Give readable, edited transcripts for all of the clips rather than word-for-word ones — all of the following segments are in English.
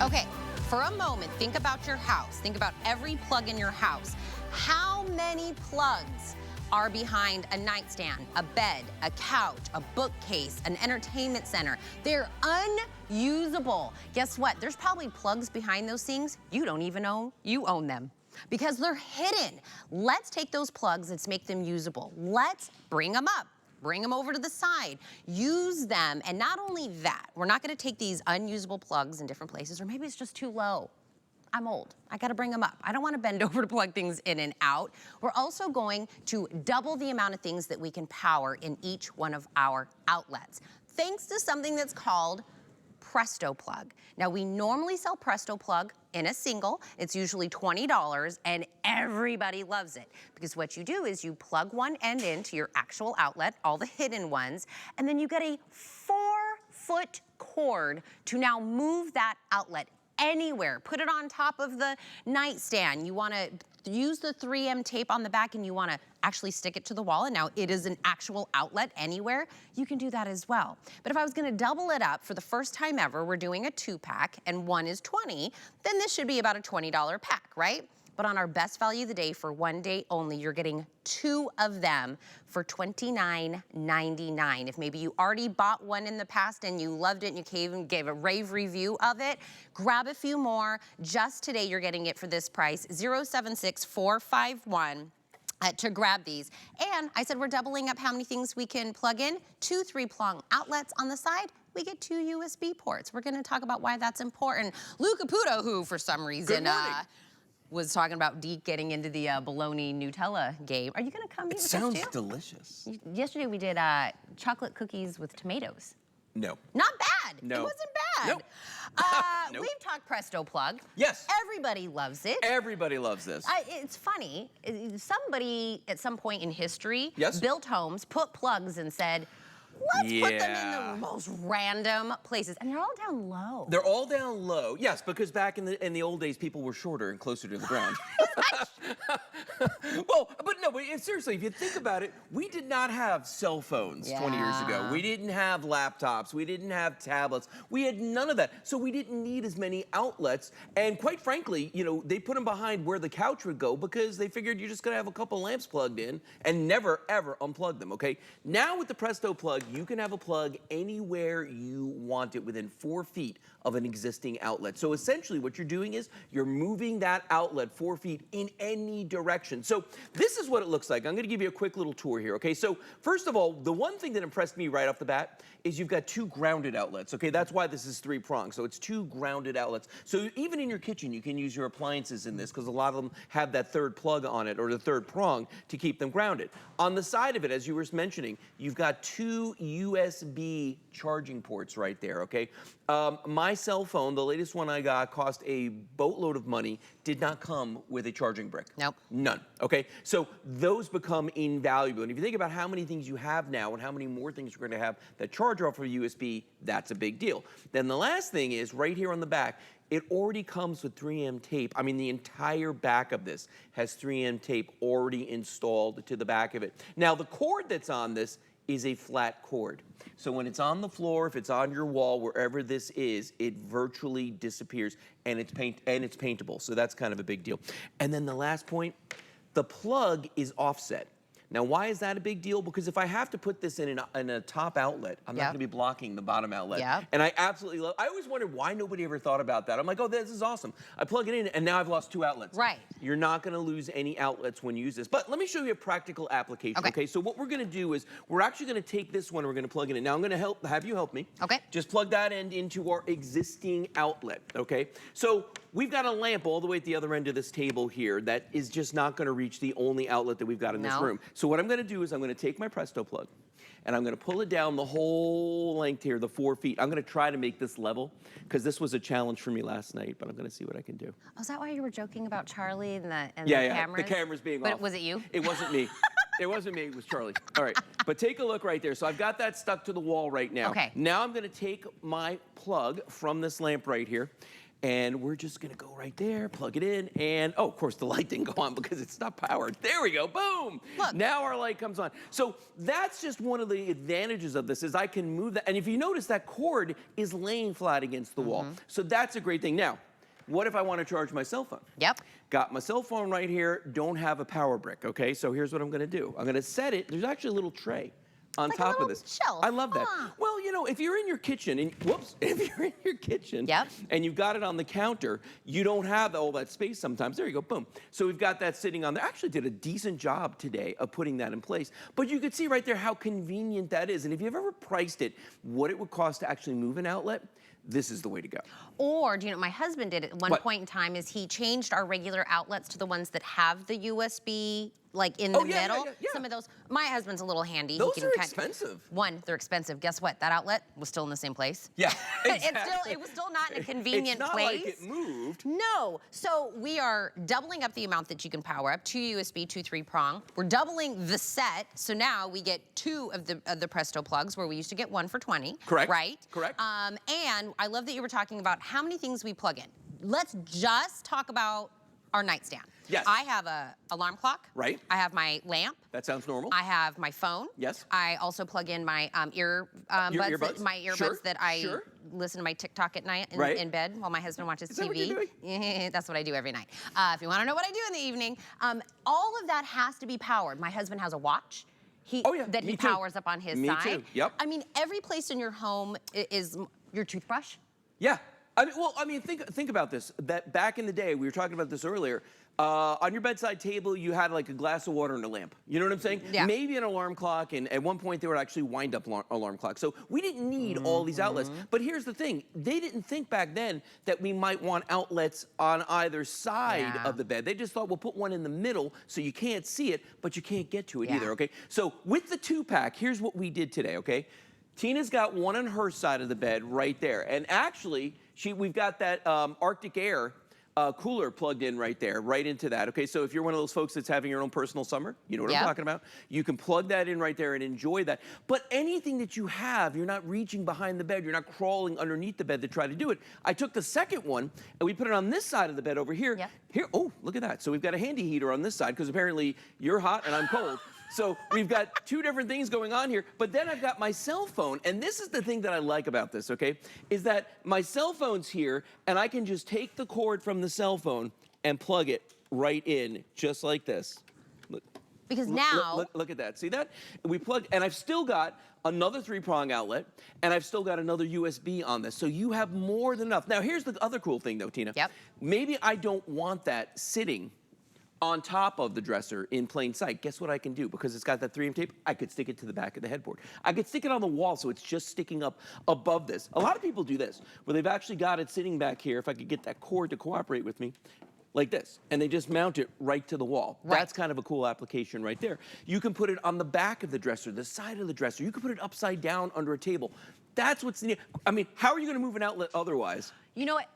Okay, for a moment, think about your house. Think about every plug in your house. How many plugs are behind a nightstand, a bed, a couch, a bookcase, an entertainment center? They're unusable. Guess what? There's probably plugs behind those things you don't even know you own them, because they're hidden. Let's take those plugs, let's make them usable. Let's bring them up. Bring them over to the side, use them, and not only that, we're not gonna take these unusable plugs in different places, or maybe it's just too low. I'm old, I gotta bring them up. I don't wanna bend over to plug things in and out. We're also going to double the amount of things that we can power in each one of our outlets, thanks to something that's called Presto Plug. Now, we normally sell Presto Plug in a single. It's usually $20, and everybody loves it, because what you do is you plug one end into your actual outlet, all the hidden ones, and then you get a 4-foot cord to now move that outlet anywhere. Put it on top of the nightstand. You wanna use the 3M tape on the back and you wanna actually stick it to the wall, and now it is an actual outlet anywhere. You can do that as well. But if I was gonna double it up for the first time ever, we're doing a 2-pack and one is 20, then this should be about a $20 pack, right? But on our best value of the day for one day only, you're getting 2 of them for $29.99. If maybe you already bought one in the past and you loved it and you gave a rave review of it, grab a few more. Just today, you're getting it for this price, 076451. To grab these. And I said we're doubling up how many things we can plug in. 2 3-prong outlets on the side. We get 2 USB ports. We're gonna talk about why that's important. Lou Caputo, who for some reason was talking about Deke getting into the bologna Nutella game. Are you gonna come here? It sounds delicious. Yesterday we did chocolate cookies with tomatoes. No. Not bad. No. It wasn't bad. Nope. Nope. We've talked Presto Plug. Yes. Everybody loves it. Everybody loves this. It's funny. Somebody at some point in history Yes. built homes, put plugs, and said, let's put them in the most random places. And they're all down low. They're all down low. Yes, because back in the old days, people were shorter and closer to the ground. Well, but no, but seriously, if you think about it, we did not have cell phones 20 years ago. We didn't have laptops. We didn't have tablets. We had none of that. So we didn't need as many outlets. And quite frankly, you know, they put them behind where the couch would go because they figured you're just going to have a couple lamps plugged in and never, ever unplug them, okay? Now with the Presto Plug, you can have a plug anywhere you want it within 4 feet of an existing outlet. So essentially what you're doing is you're moving that outlet 4 feet in any direction. So this is what it looks like. I'm gonna give you a quick little tour here, okay? So first of all, the one thing that impressed me right off the bat is you've got 2 grounded outlets, okay? That's why this is 3-pronged, so it's 2 grounded outlets. So even in your kitchen, you can use your appliances in this because a lot of them have that 3rd plug on it or the 3rd prong to keep them grounded. On the side of it, as you were mentioning, you've got 2 USB charging ports right there, okay? My cell phone, the latest one I got, cost a boatload of money, did not come with a charging brick. Nope. None, okay? So those become invaluable. And if you think about how many things you have now and how many more things you're gonna have that charge off of USB, that's a big deal. Then the last thing is right here on the back, it already comes with 3M tape. I mean, the entire back of this has 3M tape already installed to the back of it. Now, the cord that's on this is a flat cord. So when it's on the floor, if it's on your wall, wherever this is, it virtually disappears, and it's paintable. So that's kind of a big deal. And then the last point, the plug is offset. Now, why is that a big deal? Because if I have to put this in a top outlet, I'm not gonna be blocking the bottom outlet. And I absolutely love, I always wondered why nobody ever thought about that. I'm like, oh, this is awesome. I plug it in and now I've lost 2 outlets. Right. You're not gonna lose any outlets when you use this. But let me show you a practical application, okay? So what we're gonna do is, we're actually gonna take this one, we're gonna plug it in. Now I'm gonna have you help me. Okay. Just plug that end into our existing outlet, okay? So we've got a lamp all the way at the other end of this table here that is just not gonna reach the only outlet that we've got in this room. So what I'm gonna do is I'm gonna take my Presto Plug and I'm gonna pull it down the whole length here, the 4 feet. I'm gonna try to make this level because this was a challenge for me last night, but I'm gonna see what I can do. Oh, is that why you were joking about Charlie and the cameras? The cameras being off. But was it you? It wasn't me. It wasn't me, it was Charlie. All right, but take a look right there. So I've got that stuck to the wall right now. Okay. Now I'm gonna take my plug from this lamp right here, And we're just gonna go right there, plug it in, and oh, of course the light didn't go on because it's not powered. There we go, boom! Look. Now our light comes on. So that's just one of the advantages of this is I can move that. And if you notice, that cord is laying flat against the wall. So that's a great thing. Now, what if I want to charge my cell phone? Yep. Got my cell phone right here, don't have a power brick, okay? So here's what I'm gonna do. I'm gonna set it, there's actually a little tray on like top of this. Shelf. I love that. Well, you know, if you're in your kitchen, and whoops, if you're in your kitchen and you've got it on the counter, you don't have all that space sometimes. There you go, boom. So we've got that sitting on there. Actually did a decent job today of putting that in place. But you could see right there how convenient that is. And if you've ever priced it, what it would cost to actually move an outlet, this is the way to go. Or, do you know what my husband did at one point in time is he changed our regular outlets to the ones that have the USB like in the middle. Some of those, my husband's a little handy. Those are expensive. One, they're expensive. Guess what? That outlet was still in the same place. Yeah, exactly. It was still not in a convenient place. place. It's not like it moved. No. So we are doubling up the amount that you can power up. 2 USB, 2 3-prong. We're doubling the set. So now we get 2 of the Presto plugs where we used to get 1 for 20. Correct. Right? Correct. And I love that you were talking about how many things we plug in. Let's just talk about our nightstand. Yes. I have a alarm clock. Right. I have my lamp. That sounds normal. I have my phone. Yes. I also plug in my earbuds? my earbuds that I listen to my TikTok at night in bed while my husband watches TV. That what you're doing? That's what I do every night. If you want to know what I do in the evening, all of that has to be powered. My husband has a watch. That he powers up on his side. Me too. Yep. I mean, every place in your home is your toothbrush. Yeah. I mean, think about this. That back in the day, we were talking about this earlier. On your bedside table, you had like a glass of water and a lamp. You know what I'm saying? Yeah. Maybe an alarm clock, and at one point they were actually wind-up alarm clocks. So we didn't need all these outlets. But here's the thing: they didn't think back then that we might want outlets on either side of the bed. They just thought we'll put one in the middle so you can't see it, but you can't get to it either. Okay. So with the 2-pack, here's what we did today. Okay. Tina's got one on her side of the bed right there, and actually, we've got that Arctic Air cooler plugged in right there, right into that. Okay, so if you're one of those folks that's having your own personal summer, you know what I'm talking about. You can plug that in right there and enjoy that. But anything that you have, you're not reaching behind the bed, you're not crawling underneath the bed to try to do it. I took the second one and we put it on this side of the bed over here. Here, oh, look at that. So we've got a handy heater on this side because apparently you're hot and I'm cold. So we've got 2 different things going on here, but then I've got my cell phone, and this is the thing that I like about this, okay, is that my cell phone's here, and I can just take the cord from the cell phone and plug it right in, just like this. Look. Because now... Look at that. See that? We plugged, and I've still got another 3-prong outlet, and I've still got another USB on this, so you have more than enough. Now, here's the other cool thing, though, Tina. Maybe I don't want that sitting on top of the dresser in plain sight. Guess what I can do? Because it's got that 3M tape, I could stick it to the back of the headboard. I could stick it on the wall so it's just sticking up above this. A lot of people do this, where they've actually got it sitting back here, if I could get that cord to cooperate with me, like this, and they just mount it right to the wall. That's kind of a cool application right there. You can put it on the back of the dresser, the side of the dresser. You can put it upside down under a table. That's what's neat. I mean, how are you going to move an outlet otherwise? You know what?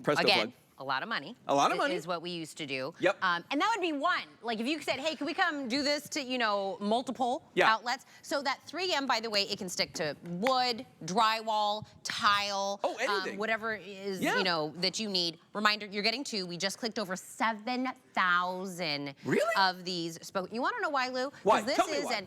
Presto Plug. A lot of money. A lot of money. Is what we used to do. Yep. And that would be one. Like if you said, hey, can we come do this to, you know, multiple outlets? So that 3M, by the way, it can stick to wood, drywall, tile. Oh, anything. Whatever is, you know, that you need. Reminder, you're getting 2. We just clicked over 7,000 of these. You want to know why, Lou? Why? Because this is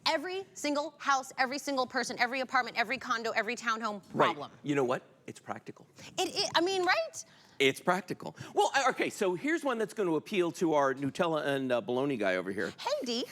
every single house, every single person, every apartment, every condo, every townhome problem. You know what? It's practical. I mean, right? It's practical. Well, okay, so here's one that's going to appeal to our Nutella and bologna guy over here. Hey, Dee.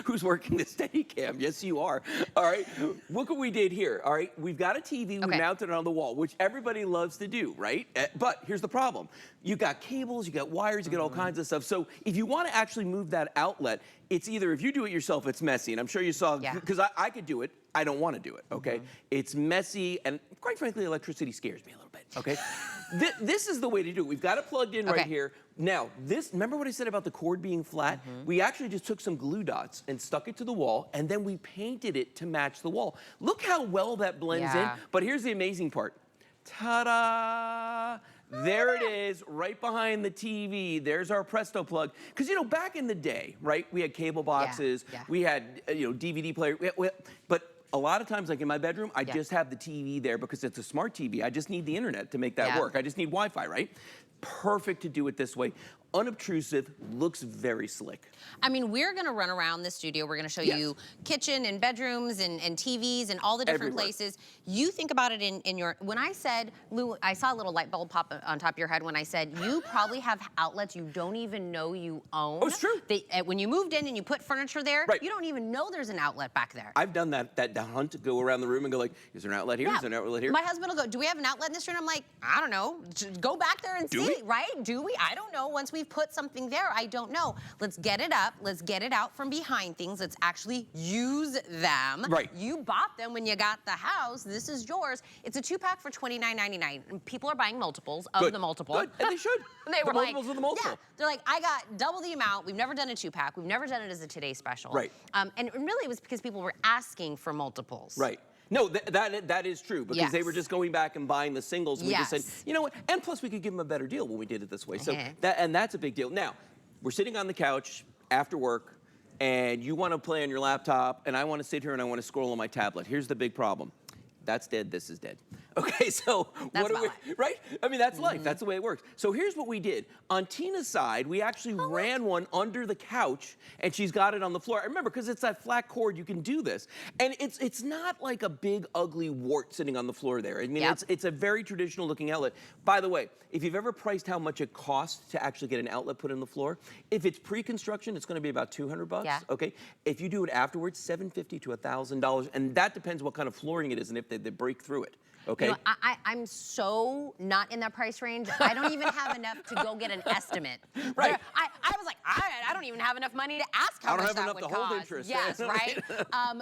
Who's working the Steadicam? Yes, you are. All right, look what we did here. All right, we've got a TV, we mounted it on the wall, which everybody loves to do, right? But here's the problem. You got cables, you got wires, you got all kinds of stuff. So if you want to actually move that outlet, it's either, if you do it yourself, it's messy. And I'm sure you saw, because I could do it. I don't want to do it, okay? It's messy, and quite frankly, electricity scares me a little bit, okay? This is the way to do it. We've got it plugged in right here. Now, remember what I said about the cord being flat? We actually just took some glue dots and stuck it to the wall, and then we painted it to match the wall. Look how well that blends in. But here's the amazing part. Ta-da! There it is, right behind the TV. There's our Presto Plug. Because, you know, back in the day, right, we had cable boxes, we had, you know, DVD player, but a lot of times, like in my bedroom, I just have the TV there because it's a smart TV. I just need the internet to make that work. I just need Wi-Fi, right? Perfect to do it this way. Unobtrusive, looks very slick. I mean, we're gonna run around the studio. We're gonna show you kitchen and bedrooms and TVs and all the different places. You think about it in your, when I said, Lou, I saw a little light bulb pop on top of your head when I said, you probably have outlets you don't even know you own. Oh, it's true. When you moved in and you put furniture there, you don't even know there's an outlet back there. I've done that hunt to go around the room and go like, is there an outlet here? Is there an outlet here? My husband will go, do we have an outlet in this room? I'm like, I don't know. Go back there and see, right? Do we? I don't know. Once we've put something there, I don't know. Let's get it up. Let's get it out from behind things. Let's actually use them. Right. You bought them when you got the house. This is yours. It's a 2-pack for $29.99. People are buying multiples of the multiple. Good, and they should. And they were multiples of the multiple. Yeah. They're like, I got double the amount. We've never done a 2-pack. We've never done it as a Today Special. Right. And really it was because people were asking for multiples. Right. No, that is true, because they were just going back and buying the singles, and we just said, you know what, and plus we could give them a better deal when we did it this way. So that's a big deal. Now, we're sitting on the couch after work, and you want to play on your laptop, and I want to sit here and I want to scroll on my tablet. Here's the big problem. That's dead, this is dead. Okay, so what do we, right? I mean, that's life, that's the way it works. So here's what we did. On Tina's side, we actually ran one under the couch, and she's got it on the floor. I remember, because it's that flat cord, you can do this. And it's not like a big, ugly wart sitting on the floor there. I mean, it's a very traditional looking outlet. By the way, if you've ever priced how much it costs to actually get an outlet put in the floor, if it's pre-construction, it's gonna be about 200 bucks, okay? If you do it afterwards, $750 to $1,000, and that depends what kind of flooring it is and if they break through it. Okay. You know, I'm so not in that price range. I don't even have enough to go get an estimate. Right. I was like, I don't even have enough money to ask how much that would cost. I don't have enough to hold interest. Yes, right?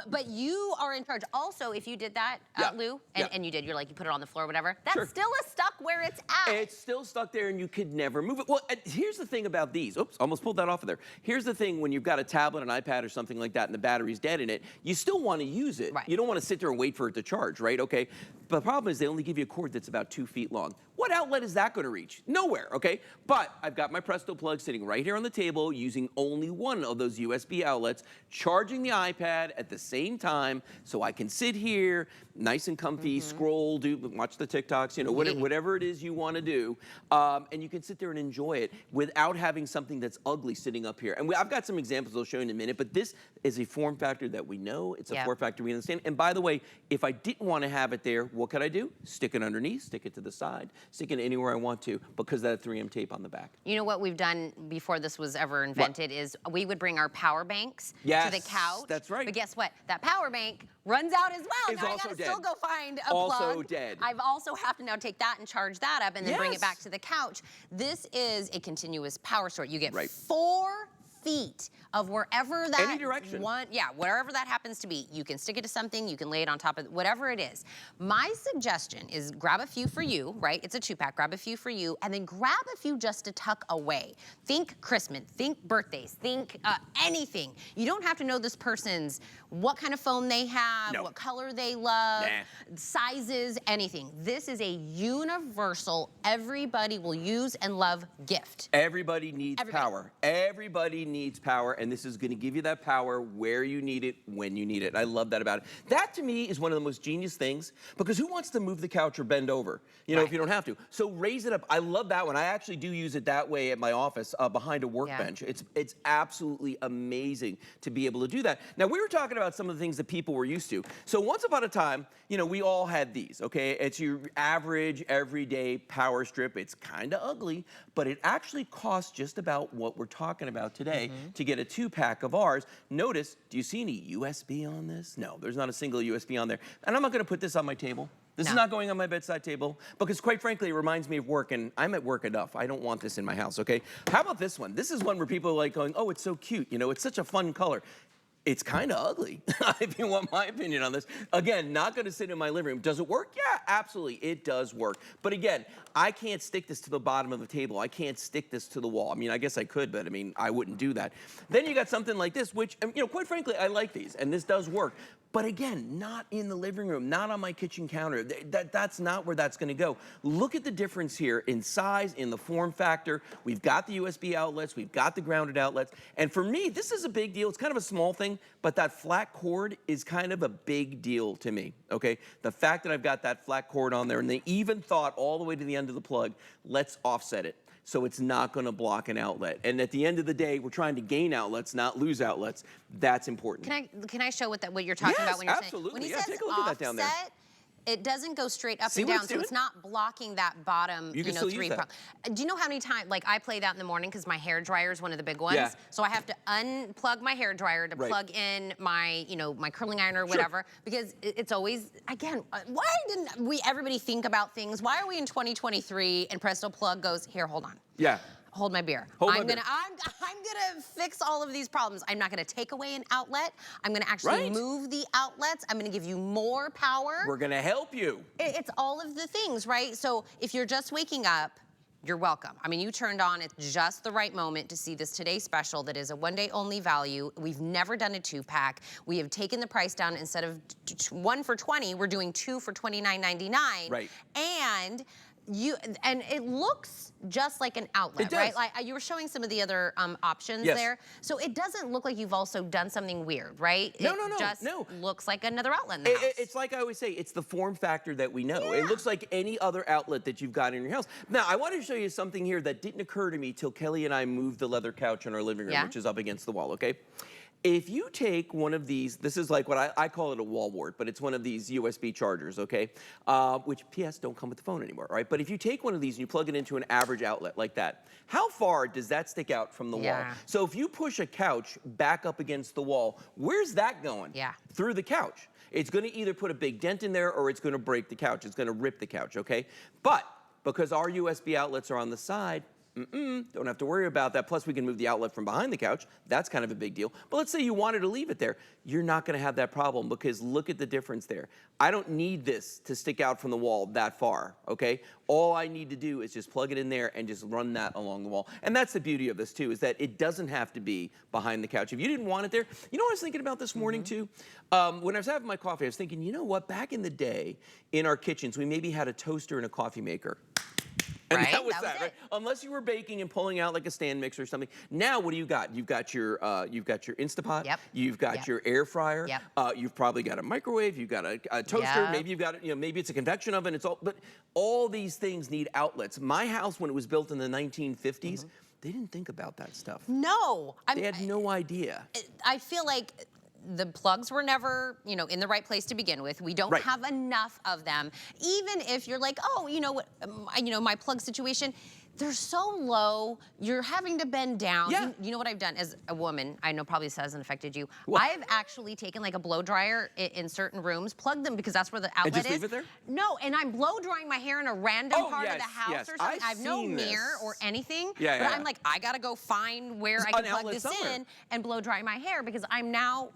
But you are in charge. Also, if you did that, Lou, and you did, you're like, you put it on the floor or whatever, that's still stuck where it's at. It's still stuck there and you could never move it. Well, here's the thing about these. Oops, almost pulled that off of there. Here's the thing, when you've got a tablet, an iPad or something like that and the battery's dead in it, you still want to use it. Right. You don't want to sit there and wait for it to charge, right? Okay. But the problem is they only give you a cord that's about 2 feet long. What outlet is that going to reach? Nowhere, okay? But I've got my Presto Plug sitting right here on the table using only one of those USB outlets, charging the iPad at the same time so I can sit here, nice and comfy, scroll, watch the TikToks, you know, whatever it is you want to do. And you can sit there and enjoy it without having something that's ugly sitting up here. And I've got some examples I'll show you in a minute, but this is a form factor that we know. It's a form factor we understand. And by the way, if I didn't want to have it there, what could I do? Stick it underneath, stick it to the side, stick it anywhere I want to, because of that 3M tape on the back. You know what we've done before this was ever invented is we would bring our power banks to the couch. That's right. But guess what? That power bank runs out as well. It's now also I gotta dead. still go find a Also plug. dead. I've also have to now take that and charge that up and then bring it back to the couch. This is a continuous power source. You get 4 feet of wherever that any direction. Wherever that happens to be. You can stick it to something, you can lay it on top of whatever it is. My suggestion is grab a few for you, right? It's a 2-pack, grab a few for you, and then grab a few just to tuck away. Think Christmas, think birthdays, think anything. You don't have to know this person's, what kind of phone they have, what color they love, sizes, anything. This is a universal, everybody will use and love gift. Everybody needs power. Everybody needs power, and this is going to give you that power where you need it, when you need it. I love that about it. That, to me, is one of the most genius things, because who wants to move the couch or bend over, you know, if you don't have to? So raise it up. I love that one. I actually do use it that way at my office, behind a workbench. It's absolutely amazing to be able to do that. Now, we were talking about some of the things that people were used to. So once upon a time, you know, we all had these, okay? It's your average, everyday power strip. It's kind of ugly, but it actually costs just about what we're talking about today to get a 2-pack of ours. Notice, do you see any USB on this? No, there's not a single USB on there. And I'm not going to put this on my table. This is not going on my bedside table, because quite frankly, it reminds me of work, and I'm at work enough. I don't want this in my house, okay? How about this one? This is one where people are like going, oh, it's so cute. You know, it's such a fun color. It's kind of ugly, if you want my opinion on this. Again, not going to sit in my living room. Does it work? Yeah, absolutely, it does work. But again, I can't stick this to the bottom of the table. I can't stick this to the wall. I mean, I guess I could, but I mean, I wouldn't do that. Then you got something like this, which, you know, quite frankly, I like these, and this does work. But again, not in the living room, not on my kitchen counter. That's not where that's going to go. Look at the difference here in size, in the form factor. We've got the USB outlets, we've got the grounded outlets. And for me, this is a big deal. It's kind of a small thing, thing, but that flat cord is kind of a big deal to me, okay? The fact that I've got that flat cord on there, and they even thought all the way to the end of the plug, let's offset it so it's not gonna block an outlet. And at the end of the day, we're trying to gain outlets, not lose outlets. That's important. Can I show what you're talking about when you're absolutely. saying? When he Yeah, says take a look at that down there. offset, it doesn't go straight up See and what down, it's so doing? it's not blocking that bottom, You can still use 3 that. prong. Do you know how many times, like I play that in the morning because my hair dryer is one of the big ones. Yeah. So I have to unplug my hair dryer to plug in my, my curling iron or whatever, because it's always, again, why didn't everybody think about things? Why are we in 2023 and Presto Plug goes, here, hold on. Yeah. Hold my beer. I'm gonna fix all of these problems. I'm not gonna take away an outlet. I'm gonna actually move the outlets. I'm gonna give you more power. We're gonna help you. It's all of the things, right? So if you're just waking up, you're welcome. I mean, you turned on at just the right moment to see this Today Special that is a one-day only value. We've never done a 2-pack. We have taken the price down. Instead of 1 for $20, we're doing 2 for $29.99. Right. And it looks just like an outlet, right? Like you were showing some of the other options there. So it doesn't look like you've also done something weird, right? No, it just looks like another outlet in the house. It's like I always say, it's the form factor that we know. It looks like any other outlet that you've got in your house. Now, I want to show you something here that didn't occur to me till Kelly and I moved the leather couch in our living room, which is up against the wall, okay? If you take one of these, this is like what I call it a wall wart, but it's one of these USB chargers, okay? Which, P.S., don't come with the phone anymore, right? But if you take one of these and you plug it into an average outlet like that, how far does that stick out from the wall? So if you push a couch back up against the wall, where's that going? Through the couch. It's gonna either put a big dent in there or it's gonna break the couch. It's gonna rip the couch, okay? But because our USB outlets are on the side, don't have to worry about that. Plus, we can move the outlet from behind the couch. That's kind of a big deal. But let's say you wanted to leave it there. You're not going to have that problem because look at the difference there. I don't need this to stick out from the wall that far, okay? All I need to do is just plug it in there and just run that along the wall. And that's the beauty of this, too, is that it doesn't have to be behind the couch. If you didn't want it there, you know what I was thinking about this morning, too? When I was having my coffee, I was thinking, you know what? Back in the day, in our kitchens, we maybe had a toaster and a coffee maker. And that was that, right? Unless you were baking and pulling out like a stand mixer or something. Now, what do you got? You've got your Instapot. You've got your air fryer. You've probably got a microwave. You've got a toaster. Maybe you've got, maybe it's a convection oven. But all these things need outlets. My house, when it was built in the 1950s, they didn't think about that stuff. No, they had no idea. I feel like the plugs were never, in the right place to begin with. We don't have enough of them. Even if you're like, oh, my plug situation, they're so low, you're having to bend down. You know what I've done as a woman, I know probably this hasn't affected you. I've actually taken like a blow dryer in certain rooms, plugged them because that's where the outlet is. And just leave it there? No, and I'm blow drying my hair in a random part of the house or something. I have no mirror or anything. But I'm like, I gotta go find where I can plug this in and blow dry my hair because I'm now,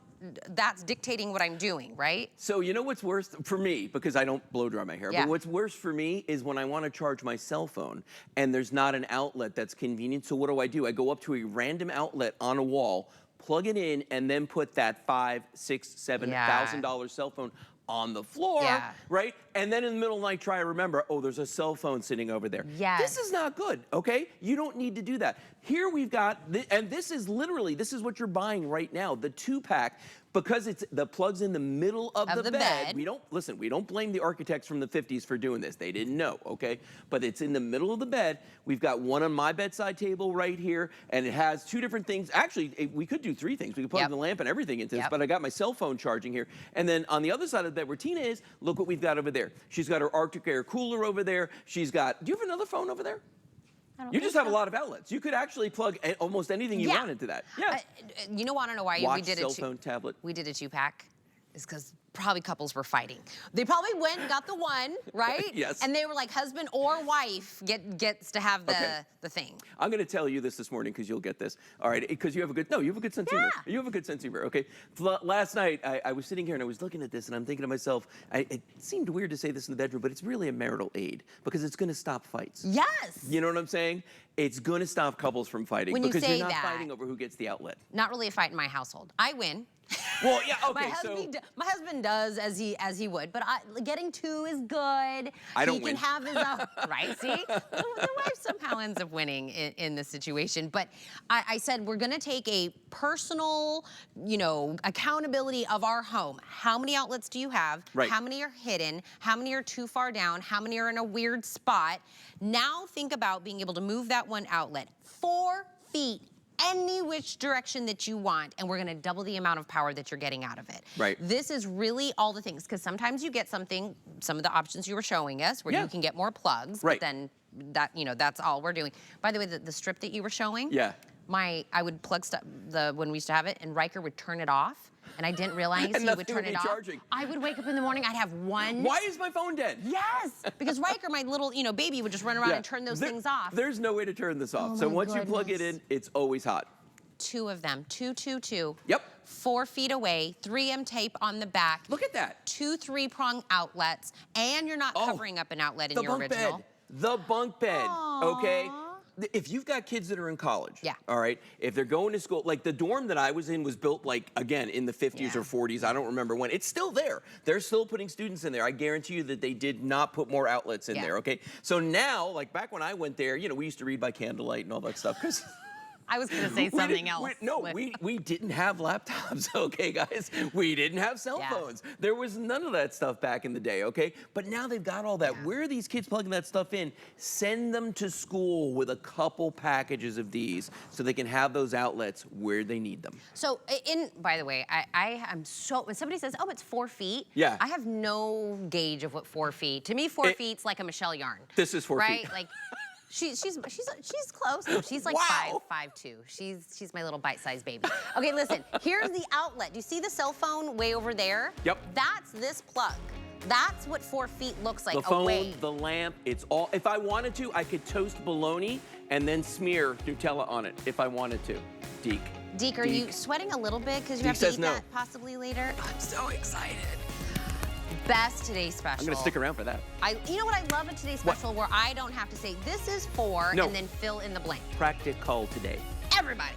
that's dictating what I'm doing, right? So you know what's worse for me, because I don't blow dry my hair, but what's worse for me is when I want to charge my cell phone and there's not an outlet that's convenient. So what do? I go up to a random outlet on a wall, plug it in, and then put that $5,000, $6,000, $7,000 cell phone on the floor, right? And then in the middle of the night, try to remember, oh, there's a cell phone sitting over there. This is not good, okay? You don't need to do that. Here we've got, and this is literally, this is what you're buying right now, the 2-pack, because it's the plug's in the middle of the bed. We don't blame the architects from the 50s for doing this. They didn't know, okay? But it's in the middle of the bed. We've got one on my bedside table right here, and it has 2 different things. Actually, we could do 3 things. We could plug the lamp and everything into this, but I got my cell phone charging here. And then on the other side of the bed where Tina is, look what we've got over there. She's got her Arctic Air cooler over there. She's got, do you have another phone over there? You just have a lot of outlets. You could actually plug almost anything you want into that. You know, I don't know why we did cell phone, tablet. We did a 2-pack. It's because probably couples were fighting. They probably went and got the one, right? And they were like, husband or wife gets to have the thing. I'm going to tell you this morning because you'll get this. All right, because you have a good sense of humor. You have a good sense of humor, okay? Last night, I was sitting here and I was looking at this and I'm thinking to myself, it seemed weird to say this in the bedroom, but it's really a marital aid because it's going to stop fights. You know what I'm saying? It's going to stop couples from fighting because you're not fighting over who gets the outlet. Not really a fight in my household. I win. Well, yeah, okay. My husband husband does as he would, but getting 2 is good. I don't He win. can have his own, right? See, the wife somehow ends up winning in this situation. But I said we're going to take a personal, accountability of our home. How many outlets do you have? Right. How many are hidden? How many are too far down? How many are in a weird spot? Now think about being able to move that one outlet 4 feet any which direction that you want, and we're gonna double the amount of power that you're getting out of it. Right. This is really all the things, because sometimes you get some of the options you were showing us where you can get more plugs, right. but then that's all we're doing. By the way, the strip that you were showing, yeah. I would plug stuff when we used to have it, and Riker would turn it off. And I didn't realize he would turn it off. Charging. I would wake up in the morning, I'd have one. Why is my phone dead? Yes, because Riker, my little baby, would just run around and turn those things off. There's no way to turn this off. Oh So my once you plug it goodness. in, it's always hot. 2 of them, 2, 2, 2. Yep. 4 feet away, 3M tape on the back. Look at that. 2 3-prong outlets, and you're not covering up an outlet in your original. Bed. The bunk bed. Okay. If you've got kids that are in college, all right, if they're going to school, like the dorm that I was in was built again, in the 50s or 40s, I don't remember when. It's still there. They're still putting students in there. I guarantee you that they did not put more outlets in there, okay? So now, like back when I went there, we used to read by candlelight and all that stuff, because... I was going to say something else. We didn't have laptops, okay, guys? We didn't have cell phones. There was none of that stuff back in the day, okay? But now they've got all that. Where are these kids plugging that stuff in? Send them to school with a couple packages of these so they can have those outlets where they need them. So, by the way, I am so, when somebody says, oh, it's 4 feet, I have no gauge of what 4 feet. To me, 4 feet's like a Michelle yarn. This is 4 feet. Right? Like, She's close. No, she's like 5'2". She's my little bite-sized baby. Okay, listen. Here's the outlet. Do you see the cell phone way over there? Yep. That's this plug. That's what 4 feet looks like. The phone, away. the lamp, it's all. If I wanted to, I could toast bologna and then smear Nutella on it if I wanted to. Deke, are you sweating a little bit because you have to eat that possibly later? I'm so excited. Best today's special. I'm gonna stick around for that. You know what I love at today's special, where I don't have to say this is for and then fill in the blank. Practical today. Everybody.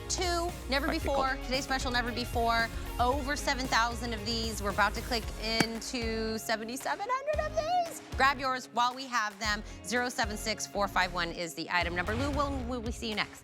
2, never before. Today's special, never before. Over 7,000 of these. We're about to click into 7,700 of these. Grab yours while we have them. 076451 is the item number. Lou, will we see you next?